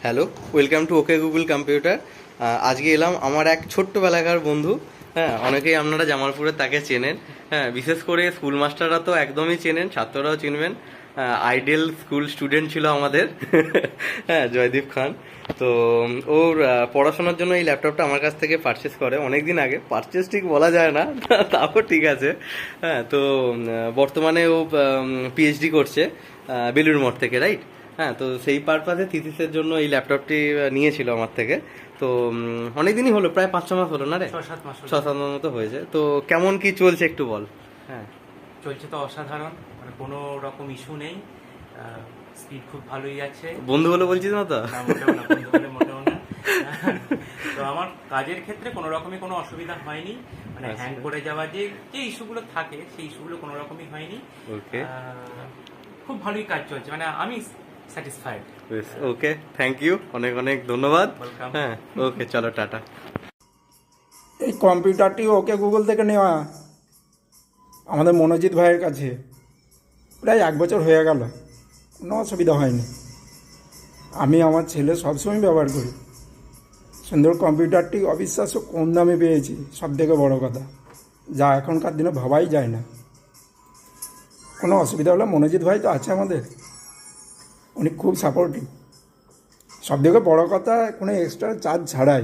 Hello, welcome to okay Google computer. আজকে এলাম আমার এক ছোট্টবেলাকার বন্ধু। হ্যাঁ, অনেকেই আপনারা জামালপুরে তাকে চেনেন। হ্যাঁ, বিশেষ করে স্কুল মাস্টাররা তো একদমই চেনেন, ছাত্ররাও চিনবেন। আইডিয়াল স্কুল স্টুডেন্ট ছিল আমাদের। হ্যাঁ, জয়দীপ খান। তো ওর পড়াশোনার জন্য এই ল্যাপটপটা আমার কাছ থেকে পারচেস করে অনেক দিন আগে। পারচেস ঠিক বলা যায় না, তাও ঠিক আছে। হ্যাঁ, তো বর্তমানে ও পিএইচডি করছে বেলুড় মঠ থেকে, রাইট? হ্যাঁ, তো সেই পারপাসে থিসিসের জন্য এই ল্যাপটপটি নিয়েছিল আমার থেকে। তো অনেক দিনই হলো, প্রায় 5-6 মাস হলো না রে? 6-7 মাস হলো। 6-7 মাস মতো হয়েছে। তো কেমন কি চলছে একটু বল। হ্যাঁ, চলছে তো অসাধারণ, মানে কোনো রকম ইস্যু নেই। স্পিড খুব ভালোই আছে। বন্ধু হলো বলছিস না তো? না, মোটেও না, বন্ধু বলে মোটেও না। তো আমার কাজের ক্ষেত্রে কোনো রকমই কোনো অসুবিধা হয়নি, মানে আচ্ছা। হ্যাং করে যাওয়া যে যে ইস্যুগুলো থাকে সেই ইস্যুগুলো কোনো রকমই হয়নি। ওকে, খুব ভালোই কাজ চলছে, মানে আমি স্যাটিসফাইড। বেশ, ওকে, থ্যাংক ইউ, অনেক অনেক ধন্যবাদ। ওয়েলকাম। হ্যাঁ, ওকে, চলো, টাটা। এই কম্পিউটারটি ওকে গুগল থেকে নেওয়া আমাদের মনোজিৎ ভাইয়ের কাছে প্রায় 1 বছর হয়ে গেল, কোনো অসুবিধা হয়নি। আমি আমার ছেলে সবসময় ব্যবহার করি। সুন্দর কম্পিউটারটি অবিশ্বাস্য কম দামে পেয়েছি, সব থেকে বড়ো কথা, যা এখনকার দিনে ভাবাই যায় না। কোনো অসুবিধা হলে মনোজিৎ ভাই তো আছে আমাদের, উনি খুব সাপোর্টিভ। সব থেকে বড়ো কথা, কোনো এক্সট্রা চার্জ ছাড়াই।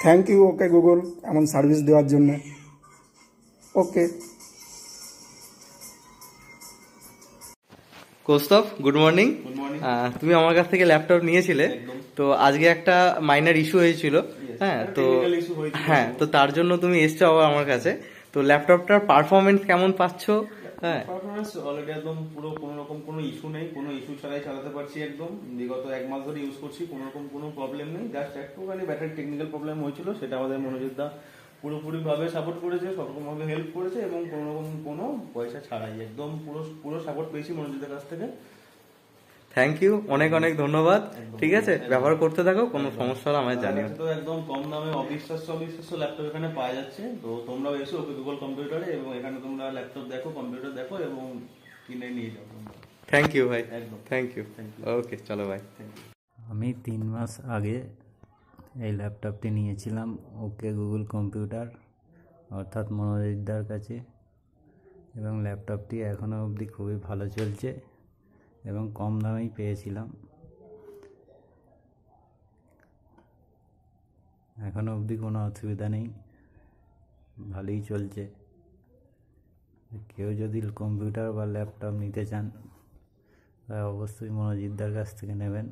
থ্যাংক ইউ ওকে গুগল এমন সার্ভিস দেওয়ার জন্য। Okay. Kaustav, good morning. Good morning. তুমি আমার কাছ থেকে ল্যাপটপ নিয়েছিলে, একদম। তো আজকে একটা মাইনার ইস্যু হয়েছিল। হ্যাঁ, তো Technical issue হয়েছিল। হ্যাঁ, তো তার জন্য তুমি এসছো আবার আমার কাছে। তো ল্যাপটপটার পারফরমেন্স কেমন পাচ্ছো? হ্যাঁ, পারফরমেন্স অলরেডি একদম পুরো কোনো রকম কোনো ইস্যু নেই, কোনো ইস্যু ছাড়াই চালাতে পারছি একদম। বিগত 1 মাস ধরে ইউজ করছি, কোনো রকম কোনো প্রবলেম নেই। জাস্ট একটুখানি ব্যাটারি টেকনিক্যাল প্রবলেম হয়েছিল, সেটা আমাদের মনোজিৎ দা পুরোপুরিভাবে সাপোর্ট করেছে, সবরকমভাবে হেল্প করেছে এবং কোনো রকম কোনো পয়সা ছাড়াই একদম পুরো পুরো সাপোর্ট পেয়েছি মনোজিতের কাছ থেকে। থ্যাংক ইউ, অনেক অনেক ধন্যবাদ। একদম। ঠিক আছে, একদম। ব্যবহার করতে থাকো, কোনো সমস্যা হলে আমায় জানিও। তো একদম কম দামে অবিশ্বাস্য অবিশ্বাস্য ল্যাপটপ এখানে পাওয়া যাচ্ছে। তো তোমরাও এসো ওকে গুগল কম্পিউটারে, এবং এখানে তোমরা ল্যাপটপ দেখো, কম্পিউটার দেখো এবং কিনে নিয়ে যাও তোমরা। থ্যাংক ইউ ভাই, একদম। Thank you. Thank you. Okay, চলো ভাই। আমি 3 মাস আগে এই ল্যাপটপটি নিয়েছিলাম ওকে গুগল কম্পিউটার অর্থাৎ মনোজিৎদার কাছে, এবং ল্যাপটপটি এখনও অবধি খুবই ভালো চলছে এবং কম দামেই পেয়েছিলাম। এখনও অবধি কোনো অসুবিধা নেই, ভালোই চলছে। কেউ যদি কম্পিউটার বা ল্যাপটপ নিতে চান তাহলে অবশ্যই মনোজিৎদার কাছ থেকে নেবেন,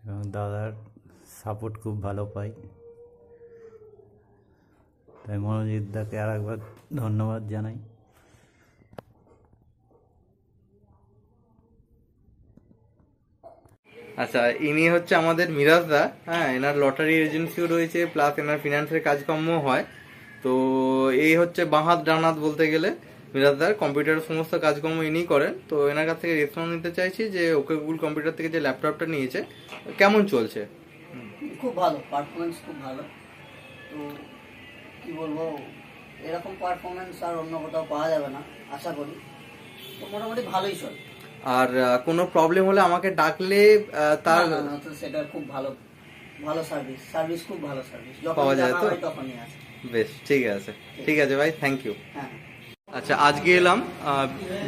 এবং দাদার সাপোর্ট খুব ভালো পাই, তাই মনোজিৎদাকে আর একবার ধন্যবাদ জানাই। আচ্ছা, ইনি হচ্ছে আমাদের মিরাজ দা। হ্যাঁ, এনার লটারি এজেন্সিও রয়েছে, প্লাস এনার ফিনান্সের কাজকর্ম হয়। তো এই হচ্ছে বাঁহাত ডানাত বলতে গেলে মিরাজ দার কম্পিউটারের সমস্ত কাজকর্ম ইনিই করেন। তো এনার কাছ থেকে রেসপন্স নিতে চাইছি যে ওকে গুগল কম্পিউটার থেকে যে ল্যাপটপটা নিয়েছে কেমন চলছে। খুব ভালো পারফরমেন্স, খুব ভালো। তো কি বলবো, এরকম পারফরমেন্স আর অন্য কোথাও পাওয়া যাবে না আশা করি। তো মোটামুটি ভালোই চলে। আর কোনো প্রবলেম হলে আমাকে ডাকলে তার না, না, না, তো সেটা খুব ভালো ভালো সার্ভিস, সার্ভিস খুব ভালো সার্ভিস। যখন পাওয়া যায় জানা তো? হয় তখনই আসে। বেশ, ঠিক আছে, ঠিক আছে ভাই, থ্যাংক ইউ। হ্যাঁ। আচ্ছা, আজকে এলাম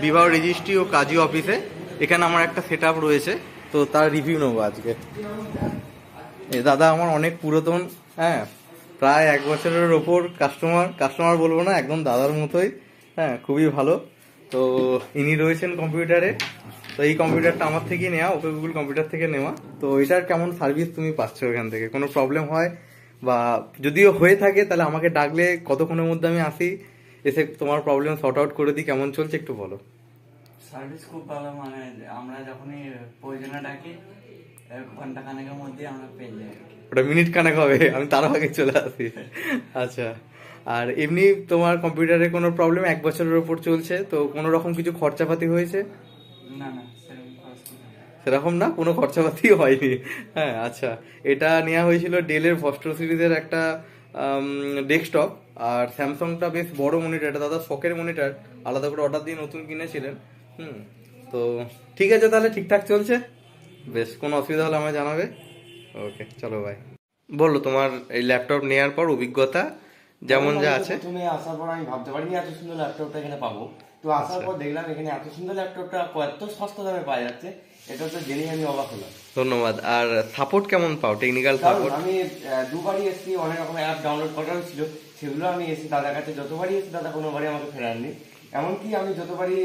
বিবাহ রেজিস্ট্রি ও কাজী অফিসে। এখানে আমার একটা সেট আপ রয়েছে, তো তার রিভিউ নেবো আজকে। এই দাদা আমার অনেক পুরাতন, হ্যাঁ, প্রায় 1 বছরের ওপর কাস্টমার বলবো না, একদম দাদার মতোই। হ্যাঁ, খুবই ভালো। তো ইনি রয়েছেন কম্পিউটারে। তো এই কম্পিউটারটা আমার থেকে নেওয়া, ওকে গুগল কম্পিউটার থেকে নেওয়া। তো এটার কেমন সার্ভিস তুমি পাচ্ছ এখান থেকে? কোনো প্রবলেম হয় বা যদিও হয়ে থাকে তাহলে আমাকে ডাকলে কতক্ষণের মধ্যে আমি আসি, এসে তোমার প্রবলেম সর্ট আউট করে দিই? কেমন চলছে একটু বলো। সার্ভিস খুব ভালো, মানে আমরা যখনই প্রয়োজনে ডাকি 1 ঘন্টা খানেকের মধ্যে আমরা পেয়ে যাই আর কি। ওটা মিনিট কানেক হবে, আমি তার আগে চলে আসি। আচ্ছা, আর এমনি তোমার কম্পিউটারে কোনো প্রবলেম 1 বছরের ওপর চলছে, তো কোনো রকম কিছু খরচাপাতি হয়েছে? না না, সেরকম অসুবিধা নেই। সেরকম না, কোনো খরচাপাতি হয়নি। হ্যাঁ, আচ্ছা, এটা নেওয়া হয়েছিল ডেলের ভস্ট্রো সিরিজের একটা ডেস্কটপ। আর স্যামসাংটা বেশ বড় মনিটর, এটা দাদা শখের মনিটর, আলাদা করে অর্ডার দিয়ে নতুন কিনেছিলেন। তো ঠিক আছে, তাহলে ঠিকঠাক চলছে, বেশ, কোনো অসুবিধা হলে আমায় জানাবে। ওকে, চলো ভাই। বলো তোমার এই ল্যাপটপ নেওয়ার পর অভিজ্ঞতা যেমন যা আছে। প্রথমে আসার পর আমি ভাবতে পারিনি এত সুন্দর ল্যাপটপটা এখানে পাবো। তো আসার পর দেখলাম এখানে এত সুন্দর ল্যাপটপটা এত সস্তা দামে পাওয়া যাচ্ছে, এটা তো জেনেই আমি অবাক হলাম। ধন্যবাদ। আর সাপোর্ট কেমন পাও, টেকনিক্যাল কারণ সাপোর্ট? আমি দুবারই এসেছি, অনেক রকম অ্যাপ ডাউনলোড করা হয়েছিল, সেগুলো আমি এসেছি দাদার কাছে, যতবারই এসেছি দাদা কোনোবারই আমাকে ফেরাননি। এমনকি আমি যতবারই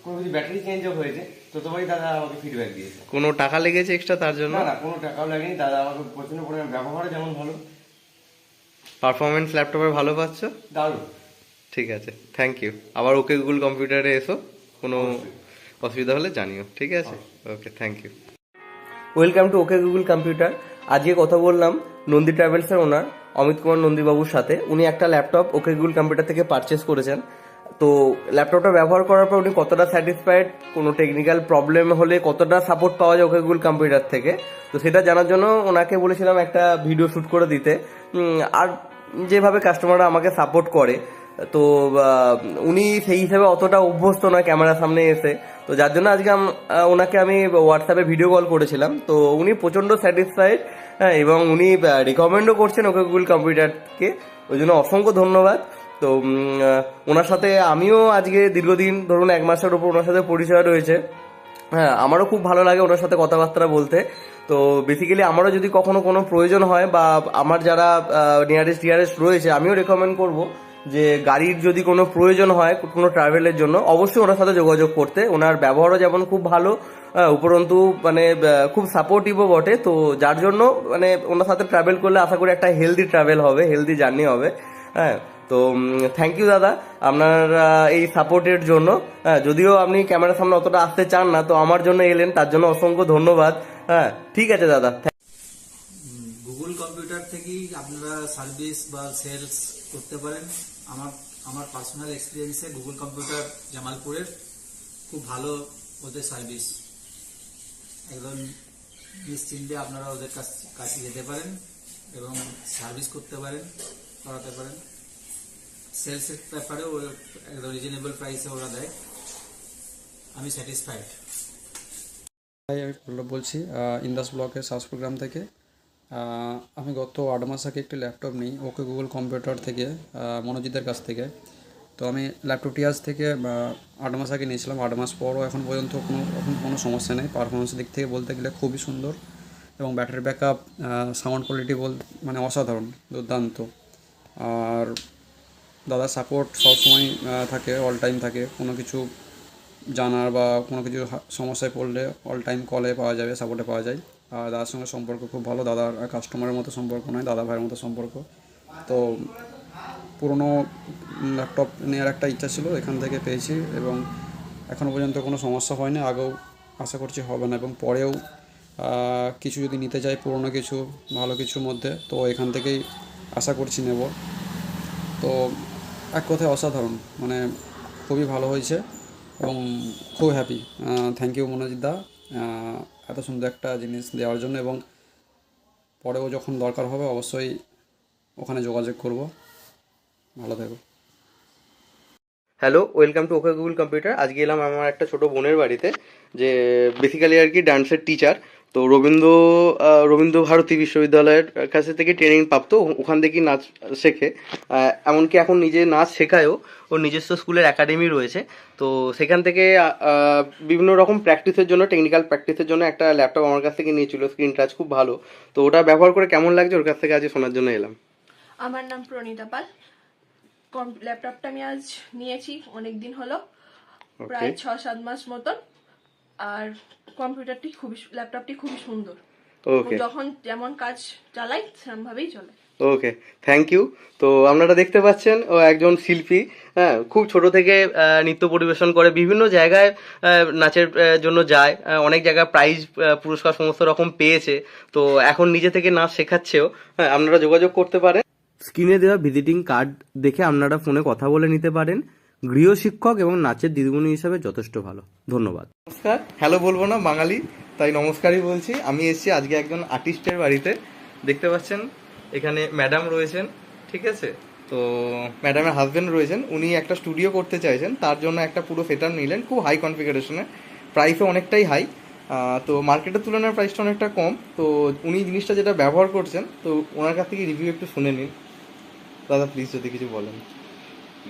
কোনো কিছু ব্যাটারি চেঞ্জও হয়েছে ততবারই দাদা আমাকে ফিডব্যাক দিয়েছে। কোনো টাকা লেগেছে এক্সট্রা তার জন্য? না না, কোনো টাকাও লাগেনি, দাদা আমাকে প্রচন্ড পরিমাণে ব্যবহারও যেমন ভালো, পারফরমেন্স ল্যাপটপে ভালো পাচ্ছ? দারুণ। ঠিক আছে, থ্যাংক ইউ। আবার ওকে গুগল কম্পিউটারে এসো, কোনো অসুবিধা হলে জানিও, ঠিক আছে? Okay, thank you. Welcome to okay Google computer. আজকে কথা বললাম নন্দী ট্রাভেলসের ওনার অমিত কুমার নন্দীবাবুর সাথে। উনি একটা ল্যাপটপ ওকে গুগল কম্পিউটার থেকে পারচেস করেছেন। তো ল্যাপটপটা ব্যবহার করার পর উনি কতটা স্যাটিসফাইড, কোনো টেকনিক্যাল প্রবলেম হলে কতটা সাপোর্ট পাওয়া যায় ওকে গুগল কম্পিউটার থেকে, তো সেটা জানার জন্য ওনাকে বলেছিলাম একটা ভিডিও শ্যুট করে দিতে। আর যেভাবে কাস্টমাররা আমাকে সাপোর্ট করে, তো উনি সেই হিসেবে অতটা অভ্যস্ত নয় ক্যামেরার সামনে এসে, তো যার জন্য আজকে ওনাকে আমি হোয়াটসঅ্যাপে ভিডিও কল করেছিলাম। তো উনি প্রচণ্ড স্যাটিসফাইড, হ্যাঁ, এবং উনি রিকমেন্ডও করছেন ওকে গুগল কম্পিউটারকে, ওই জন্য অসংখ্য ধন্যবাদ। তো ওনার সাথে আমিও আজকে দীর্ঘদিন, ধরুন 1 মাসের উপর ওনার সাথে পরিচয় রয়েছে। হ্যাঁ, আমারও খুব ভালো লাগে ওনার সাথে কথাবার্তা বলতে। তো বেসিক্যালি আমারও যদি কখনো কোনো প্রয়োজন হয়, বা আমার যারা নিয়ারেস্ট রয়েছে, আমিও রেকমেন্ড করব যে গাড়ির যদি কোনো প্রয়োজন হয় কোনো ট্রাভেলের জন্য, অবশ্যই ওনার সাথে যোগাযোগ করতে। ওনার ব্যবহারও যেমন খুব ভালো, উপরন্তু মানে খুব সাপোর্টিভও বটে। তো যার জন্য মানে ওনার সাথে ট্রাভেল করলে আশা করি একটা হেলদি ট্রাভেল হবে, হেলদি জার্নি হবে। হ্যাঁ, তো থ্যাংক ইউ দাদা আপনার এই সাপোর্টের জন্য। হ্যাঁ, যদিও আপনি ক্যামেরার সামনে অতটা আসতে চান না, তো আমার জন্য এলেন, তার জন্য অসংখ্য ধন্যবাদ। হ্যাঁ, ঠিক আছে দাদা। গুগল কম্পিউটার থেকেই আপনারা সার্ভিস বা সেলস করতে পারেন। আমার পার্সোনাল এক্সপিরিয়েন্সে গুগল কম্পিউটার জামালপুরের খুব ভালো ওদের সার্ভিস, একদম নিশ্চিন্তে আপনারা ওদের কাছে যেতে পারেন এবং সার্ভিস করতে পারেন, করাতে পারেন। সেলসের ব্যাপারেও একদম রিজনেবল প্রাইসে ওরা দেয়। আমি স্যাটিসফাইড। আমি পল্লব বলছি ইন্দাস ব্লকের সাউথপুরগ্রাম থেকে। আমি গত 8 মাস আগে একটি ল্যাপটপ নিই ওকে গুগল কম্পিউটার থেকে, মনোজিতের কাছ থেকে। তো আমি ল্যাপটপটি আজ থেকে 8 মাস আগে নিয়েছিলাম। 8 মাস পরও এখন পর্যন্ত কোনো সমস্যা নেই। পারফরমেন্সের দিক থেকে বলতে গেলে খুবই সুন্দর, এবং ব্যাটারি ব্যাকআপ, সাউন্ড কোয়ালিটি মানে অসাধারণ, দুর্দান্ত। আর দাদার সাপোর্ট সবসময় থাকে, অল টাইম থাকে। কোনো কিছু জানার বা কোনো কিছু সমস্যায় পড়লে অল টাইম কলে পাওয়া যাবে, সাপোর্টে পাওয়া যায়। আর দাদার সঙ্গে সম্পর্ক খুব ভালো, দাদার কাস্টমারের মতো সম্পর্ক নয়, দাদা ভাইয়ের মতো সম্পর্ক। তো পুরনো ল্যাপটপ নেওয়ার একটা ইচ্ছা ছিল, এখান থেকে পেয়েছি, এবং এখনও পর্যন্ত কোনো সমস্যা হয়নি, আগেও আশা করছি হবে না, এবং পরেও কিছু যদি নিতে চাই পুরনো কিছু ভালো কিছুর মধ্যে, তো এখান থেকেই আশা করছি নেব। তো এক কথায় অসাধারণ, মানে খুবই ভালো হয়েছে এবং খুব হ্যাপি। থ্যাংক ইউ মনোজিৎ দা এত সুন্দর একটা জিনিস দেওয়ার জন্য, এবং পরেও যখন দরকার হবে অবশ্যই ওখানে যোগাযোগ করব। ভালো থেকো। Hello, welcome to okay Google computer. আজকে এলাম আমার একটা ছোট বোনের বাড়িতে, যে বেসিক্যালি আর কি ডান্সের টিচার। তো রবীন্দ্র ভারতী বিশ্ববিদ্যালয়ের কাছে থেকে ট্রেনিং প্রাপ্ত, ওখান থেকেই নাচ শেখে। এমনকি এখন নিজে নাচ শেখায়ও, ওর নিজস্ব স্কুলের একাডেমি রয়েছে। তো সেখান থেকে বিভিন্ন রকম প্র্যাকটিসের জন্য, টেকনিক্যাল প্র্যাকটিসের জন্য একটা ল্যাপটপ আমার কাছ থেকে নিয়েছিল, স্ক্রিন টাচ খুব ভালো। তো ওটা ব্যবহার করে কেমন লাগছে ওর কাছ থেকে আজকে শোনার জন্য এলাম। আমার নাম প্রণীতা পাল। ল্যাপটপটা আমি আজ নিয়েছি অনেক দিন হলো, প্রায় 6-7 মাস মতন। আর ল্যাপটপটি খুবই সুন্দর, যখন যেমন কাজ চালাই সেরকম ভাবেই চলে। ওকে, থ্যাংক ইউ। তো আপনারা দেখতে পাচ্ছেন ও একজন শিল্পী, হ্যাঁ, খুব ছোট থেকে নৃত্য পরিবেশন করে, বিভিন্ন জায়গায় নাচের জন্য যায়, অনেক জায়গায় প্রাইজ পুরস্কার সমস্ত রকম পেয়েছে। তো এখন নিজে থেকে নাচ শেখাচ্ছেও। হ্যাঁ, আপনারা যোগাযোগ করতে পারেন। স্ক্রিনে দেওয়া ভিজিটিং কার্ড দেখে আপনারা ফোনে কথা বলে নিতে পারেন। গৃহশিক্ষক এবং নাচের দিদিমণি হিসাবে যথেষ্ট ভালো। ধন্যবাদ। নমস্কার, হ্যালো বলবো না, বাঙালি তাই নমস্কারই বলছি। আমি এসেছি আজকে একজন আর্টিস্টের বাড়িতে। দেখতে পাচ্ছেন এখানে ম্যাডাম রয়েছেন, ঠিক আছে? তো ম্যাডামের হাজব্যান্ড রয়েছেন, উনি একটা স্টুডিও করতে চাইছেন, তার জন্য একটা পুরো সেটআপ নিলেন খুব হাই কনফিগারেশনে। প্রাইসও অনেকটাই হাই, তো মার্কেটের তুলনায় প্রাইসটা অনেকটা কম। তো উনি জিনিসটা যেটা ব্যবহার করছেন, তো ওনার কাছ থেকে রিভিউ একটু শুনে নিন। দাদা প্লিজ যদি কিছু বলেন।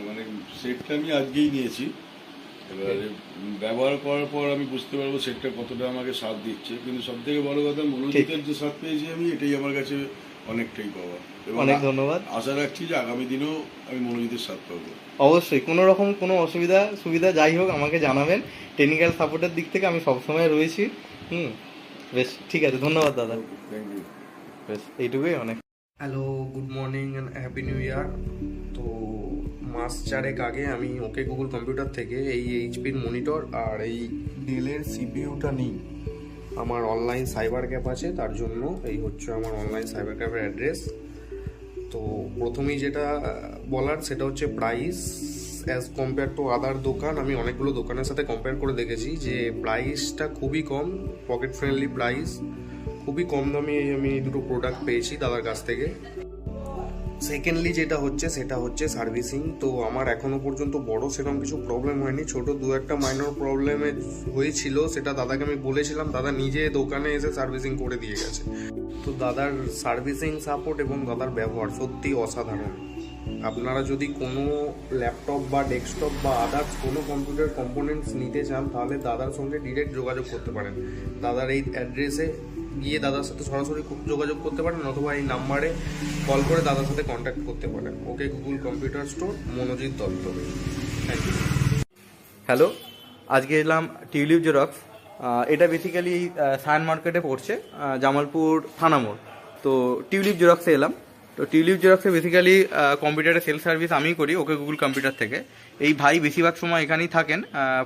মানে সেটটা আমি আজকেই নিয়েছি, এবারে ব্যবহার করার পর আমি বুঝতে পারবো সেটটা কতটা আমাকে সাথ দিচ্ছে। কিন্তু সব থেকে বড় কথা, মনোজিতের যে সাথ পেয়েছি আমি, এটাই আমার কাছে অনেকটাই পাওয়া। এবং অনেক ধন্যবাদ। আশা রাখছি যে আগামী দিনেও আমি মনোজিতের সাথ পাবো। অবশ্যই কোনো রকম কোনো সুবিধা যাই হোক আমাকে জানাবেন। টেকনিক্যাল সাপোর্টের দিক থেকে আমি সবসময় রয়েছি। বেশ ঠিক আছে, ধন্যবাদ দাদা। Thank you. বেশ এইটুকুই অনেক। Hello, good morning and happy new year. তো মাস 4 আগে আমি ওকে গুগল কম্পিউটার থেকে এই এইচপির মনিটর আর এই ডেলের সিপিইউটা নিই। আমার অনলাইন সাইবার ক্যাফ আছে, তার জন্য এই হচ্ছে আমার অনলাইন সাইবার ক্যাফের অ্যাড্রেস। তো প্রথমেই যেটা বলার সেটা হচ্ছে price as compare to other দোকান। আমি অনেকগুলো দোকানের সাথে কম্পেয়ার করে দেখেছি যে প্রাইসটা খুবই কম, পকেট ফ্রেন্ডলি প্রাইস, খুবই কম দামে আমি এই দুটো প্রোডাক্ট পেয়েছি দাদার কাছ থেকে। সেকেন্ডলি যেটা হচ্ছে সেটা হচ্ছে সার্ভিসিং। তো আমার এখনো পর্যন্ত বড় সেরকম কিছু প্রবলেম হয়নি, ছোট দু একটা মাইনর প্রবলেমে হয়েছিল, সেটা দাদাকে আমি বলেছিলাম, দাদা নিজে দোকানে এসে সার্ভিসিং করে দিয়ে গেছে। তো দাদার সার্ভিসিং সাপোর্ট এবং দাদার ব্যবহার সত্যি অসাধারণ। আপনারা যদি কোনো ল্যাপটপ বা ডেস্কটপ বা আদার্স কোনো কম্পিউটার কম্পোনেন্টস নিতে চান, তাহলে দাদার সঙ্গে ডিরেক্ট যোগাযোগ করতে পারেন। দাদার এই অ্যাড্রেসে গিয়ে দাদার সাথে সরাসরি যোগাযোগ করতে পারেন, অথবা এই নাম্বারে কল করে দাদার সাথে কন্ট্যাক্ট করতে পারেন। Okay Google computer store, Monojit Dutta. Thank you. Hello, আজকে এলাম টিউলিপ জেরক্স। এটা বেসিক্যালি সায়ান মার্কেটে পড়ছে, জামালপুর থানা মোড়। তো টিউলিপ জেরক্সে এলাম। তো টিউলিপ জেরক্সে বেসিক্যালি কম্পিউটারের সেল সার্ভিস আমি করি ওকে গুগল কম্পিউটার থেকে। এই ভাই বেশিরভাগ সময় এখানেই থাকেন,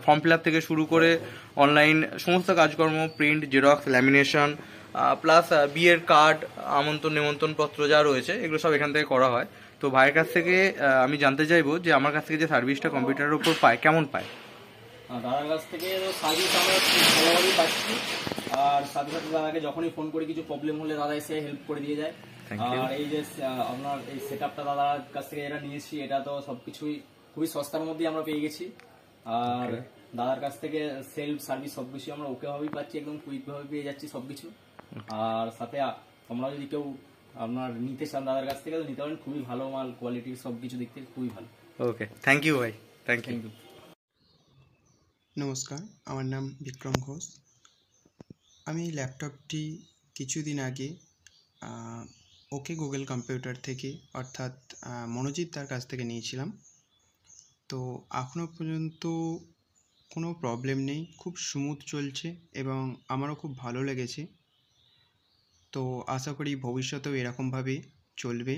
ফর্ম ফিল আপ থেকে শুরু করে অনলাইন সমস্ত কাজকর্ম, প্রিন্ট, জেরক্স, ল্যামিনেশন, প্লাস বিয়ের কার্ড, আমন্ত্রণ নিমন্ত্রণপত্র যা রয়েছে এগুলো সব এখান থেকে করা হয়। তো ভাইয়ের কাছ থেকে আমি জানতে চাইবো যে আমার কাছ থেকে যে সার্ভিসটা কম্পিউটারের উপর পায়, কেমন পায়। দাদার কাছ থেকে সার্ভিস আমরা খুব ভালোভাবেই পাচ্ছি, আর সাথে সাথে দাদাকে যখনই ফোন করি কিছু প্রবলেম হলে দাদা এসে হেল্প করে দিয়ে যায়। আর এই যে আপনার এই সেট আপটা দাদার কাছ থেকে যেটা নিয়েছি, এটা তো সবকিছুই খুবই সস্তার মধ্যেই আমরা পেয়ে গেছি। আর দাদার কাছ থেকে সেলফ সার্ভিস সবকিছু আমরা ওকে ভাবেই পাচ্ছি, একদম কুইক ভাবে পেয়ে যাচ্ছি সবকিছু। আর সাথে তোমরা যদি কেউ আপনার নিতে চান দাদার কাছ থেকে, তো নিতে পারেন, খুবই ভালো মাল, কোয়ালিটি সবকিছু দিক থেকে খুবই ভালো। ওকে, থ্যাংক ইউ ভাই, থ্যাংক ইউ। নমস্কার, আমার নাম বিক্রম ঘোষ। আমি ল্যাপটপটি কিছুদিন আগে ওকে গুগল কম্পিউটার থেকে, অর্থাৎ মনোজিৎ তার কাছ থেকে নিয়েছিলাম। তো এখনও পর্যন্ত কোনো প্রবলেম নেই, খুব স্মুথ চলছে এবং আমারও খুব ভালো লেগেছে। তো আশা করি ভবিষ্যতেও এরকমভাবে চলবে।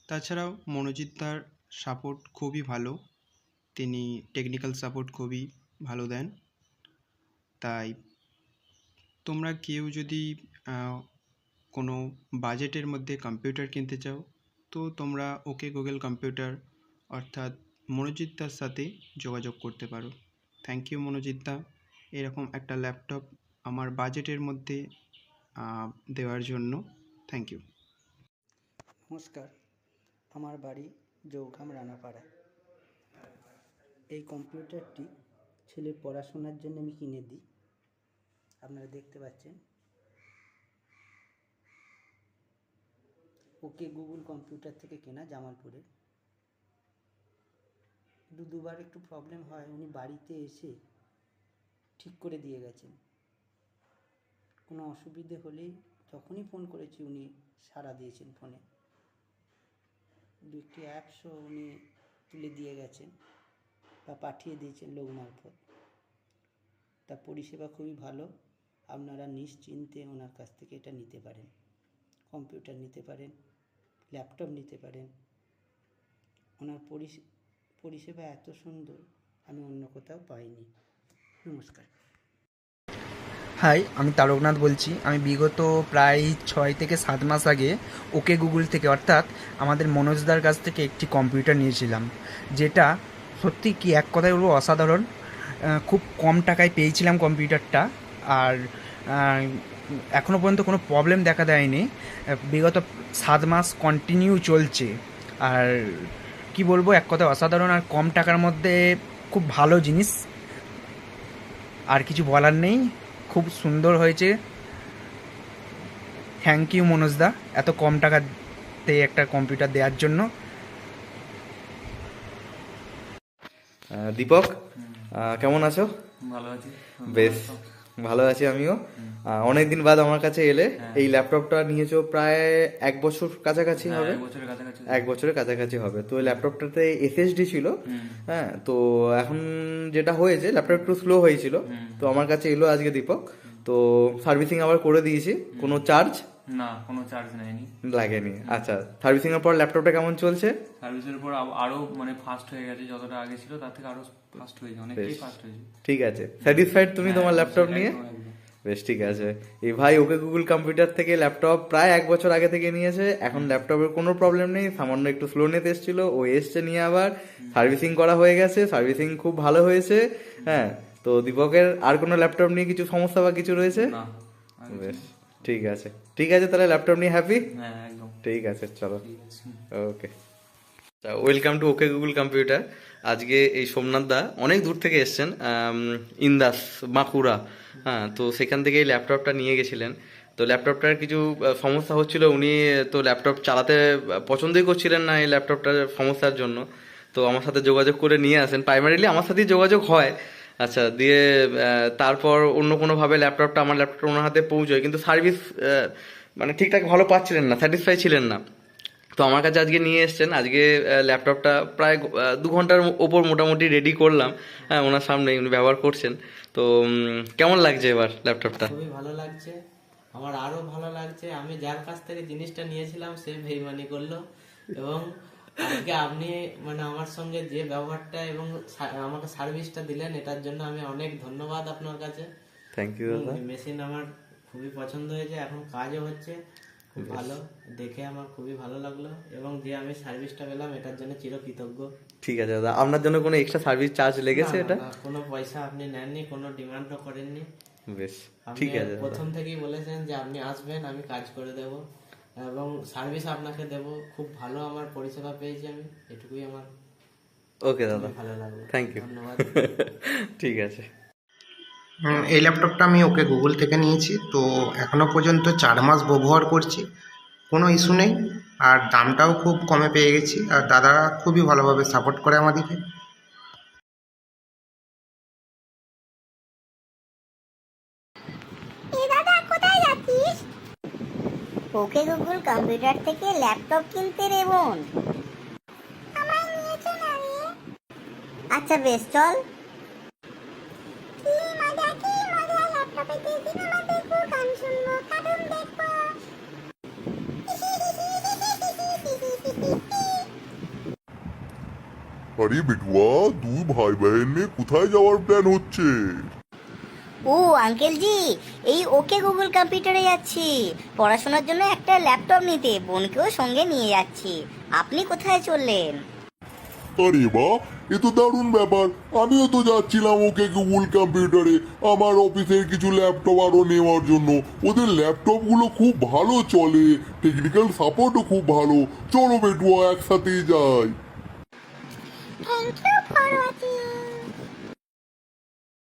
তাছাড়াও মনোজিৎ তার সাপোর্ট খুবই ভালো, তিনি টেকনিক্যাল সাপোর্ট খুবই ভালো দেন। তাই তোমরা কেউ যদি কোনো বাজেটের মধ্যে কম্পিউটার কিনতে চাও, তো তোমরা ওকে গুগল কম্পিউটার অর্থাৎ মনোজিৎ দার সাথে যোগাযোগ করতে পারো। থ্যাংক ইউ মনোজিৎ দা, এরকম একটা ল্যাপটপ আমার বাজেটের মধ্যে দেওয়ার জন্য থ্যাংক ইউ। নমস্কার, আমার বাড়ি জৌখাম রানাপাড়ায়। এই কম্পিউটারটি ছেলের পড়াশোনার জন্য আমি কিনে দিই। আপনারা দেখতে পাচ্ছেন ওকে গুগল কম্পিউটার থেকে কেনা, জামালপুরে। দুবার একটু প্রবলেম হয়, উনি বাড়িতে এসে ঠিক করে দিয়ে গেছেন। কোনো অসুবিধে হলেই যখনই ফোন করেছি উনি সাড়া দিয়েছেন ফোনে। দু একটি অ্যাপসও উনি তুলে দিয়ে গেছেন বা পাঠিয়ে দিয়েছেন লোক মারফত। তার পরিষেবা খুবই ভালো। আপনারা নিশ্চিন্তে ওনার কাছ থেকে এটা নিতে পারেন, কম্পিউটার নিতে পারেন, ল্যাপটপ নিতে পারেন। ওনার পরিষেবা এত সুন্দর আমি অন্য কোথাও পাইনি। নমস্কার। হাই, আমি তারকনাথ বলছি। আমি বিগত প্রায় 6 থেকে 7 মাস আগে ওকে গুগল থেকে অর্থাৎ আমাদের মনোজদার কাছ থেকে একটি কম্পিউটার নিয়েছিলাম, যেটা সত্যি কি এক কথায় বলবো অসাধারণ। খুব কম টাকায় পেয়েছিলাম কম্পিউটারটা, আর এখনও পর্যন্ত কোনো প্রবলেম দেখা দেয়নি। বিগত 7 মাস কন্টিনিউ চলছে, আর কি বলবো এক কথায় অসাধারণ, আর কম টাকার মধ্যে খুব ভালো জিনিস। আর কিছু বলার নেই, খুব সুন্দর হয়েছে। থ্যাংক ইউ মনোজদা এত কম টাকাতে একটা কম্পিউটার দেওয়ার জন্য। দীপক, কেমন আছো? ভালো আছি। বেশ ভালো আছি আমিও। অনেকদিন বাদ আমার কাছে এলে। এই ল্যাপটপটা নিয়েছো প্রায় 1 বছর কাছাকাছি হবে। 1 বছরের কাছাকাছি হবে। তো এই ল্যাপটপটাতে এসএসডি ছিল। হ্যাঁ, তো এখন যেটা হয়েছে ল্যাপটপ একটু স্লো হয়েছিল, তো আমার কাছে এলো আজকে দীপক। তো সার্ভিসিং আবার করে দিয়েছি। কোনো চার্জ না, কোনো চার্জ নেয়নি, লাগেনি। আচ্ছা, সার্ভিসিং এর পর ল্যাপটপটা কেমন চলছে? সার্ভিসের পর আরো মানে ফাস্ট হয়ে গেছে, যতটা আগে ছিল তার থেকে আরো ফাস্ট হয়েছে, অনেকটাই ফাস্ট হয়েছে। ঠিক আছে, স্যাটিসফাইড তুমি তোমার ল্যাপটপ নিয়ে? বেশ, ঠিক আছে। এই ভাই ওকে গুগল কম্পিউটার থেকে ল্যাপটপ প্রায় 1 বছর আগে থেকে নিয়েছে। এখন ল্যাপটপের কোনো প্রবলেম নেই, সামান্য একটু স্লোনেস এসেছিল, ও এসছে নিয়ে আবার সার্ভিসিং করা হয়ে গেছে, সার্ভিসিং খুব ভালো হয়েছে। হ্যাঁ, তো দীপকের আর কোনো ল্যাপটপ নিয়ে কিছু সমস্যা বা কিছু রয়েছে? বেশ, ঠিক আছে, ঠিক আছে, তাহলে ল্যাপটপ নিয়ে হ্যাপি? হ্যাঁ, একদম ঠিক আছে, চলো, okay. Welcome to okay Google computer. আজকে এই সোমনাথ দা অনেক দূর থেকে এসছেন, ইন্দাস, বাঁকুড়া। হ্যাঁ, তো সেখান থেকে এই ল্যাপটপটা নিয়ে গেছিলেন। তো ল্যাপটপটার কিছু সমস্যা হচ্ছিল, উনি তো ল্যাপটপ চালাতে পছন্দই করছিলেন না এই ল্যাপটপটার সমস্যার জন্য। তো আমার সাথে যোগাযোগ করে নিয়ে আসেন, প্রাইমারিলি আমার সাথেই যোগাযোগ হয়। আচ্ছা, দিয়ে তারপর অন্য কোনোভাবে ল্যাপটপটা আমার ল্যাপটপ ওনার হাতে পৌঁছয়, কিন্তু সার্ভিস মানে ঠিকঠাক ভালো পাচ্ছিলেন না, স্যাটিসফাই ছিলেন না। তো আমার কাছে আজকে নিয়ে এসছেন। আজকে ল্যাপটপটা প্রায় 2 ঘন্টার ওপর মোটামুটি রেডি করলাম। হ্যাঁ, ওনার সামনে উনি ব্যবহার করছেন। তো কেমন লাগছে এবার ল্যাপটপটা? খুবই ভালো লাগছে, আমার আরো ভালো লাগছে। আমি যার কাছ থেকে জিনিসটা নিয়েছিলাম সে বেইমানি করলো, এবং আজকে আপনি মানে আমার সঙ্গে যে ব্যবহারটা এবং আমাকে সার্ভিসটা দিলেন, এটার জন্য আমি অনেক ধন্যবাদ আপনার কাছে। থ্যাংক ইউ দাদা। মেশিন আমার খুবই পছন্দ হয়েছে, এখন কাজও হচ্ছে খুব ভালো, দেখে আমার খুবই ভালো লাগলো, এবং যে আমি সার্ভিসটা পেলাম এটার জন্য চিরকৃতজ্ঞ। ঠিক আছে দাদা, আপনার জন্য কোনো এক্সট্রা সার্ভিস চার্জ লেগেছে এটা? কোনো পয়সা আপনি নেননি, কোনো ডিমান্ডও করেননি। বেশ, ঠিক আছে। প্রথম থেকেই বলেছেন যে আপনি আসবেন, আমি কাজ করে দেব এবং সার্ভিস আপনাকে দেব। খুব ভালো আমার পরিষেবা পেয়েছি আমি, এটুকুই আমার। ওকে দাদা, ভালো লাগলো, থ্যাংক ইউ। ধন্যবাদ। ঠিক আছে। এই ল্যাপটপটা আমি ওকে গুগল থেকে নিয়েছি, তো এখনও পর্যন্ত 4 মাস ব্যবহার করছি, কোনো ইস্যু নেই, আর দামটাও খুব কমে পেয়ে গেছি, আর দাদা খুবই ভালোভাবে সাপোর্ট করে আমাদেরকে। দাদা কোথায় যাচ্ছিস? ওকে গুগল কম্পিউটার থেকে ল্যাপটপ কিনতে রে বোন। আমায় নিয়ে চল না রে। আচ্ছা বেশ, চল। কি মজা, কি মজা, ল্যাপটপে দিয়ে সিনেমা দেখবো, গান শুনবো, কার্টুন দেখবো। আরে বেটুয়া, 2 ভাই বহন নিয়ে কোথায় যাওয়ার প্ল্যান হচ্ছে? ও আঙ্কেল জি, এই ওকে গুগল কম্পিউটারে যাচ্ছি পড়াশোনার জন্য একটা ল্যাপটপ নিতে, বোনকেও সঙ্গে নিয়ে যাচ্ছি। আপনি কোথায় চললেন? আরে বাহ, এ তো দারুণ ব্যাপার। আমিও তো যাচ্ছিলাম ওকে গুগল কম্পিউটারে আমার অফিসের কিছু ল্যাপটপ আরো নেওয়ার জন্য। ওদের ল্যাপটপগুলো খুব ভালো চলে, টেকনিক্যাল সাপোর্টও খুব ভালো। চলো বেটুয়া, একসাথেই যাই। Thank you for watching.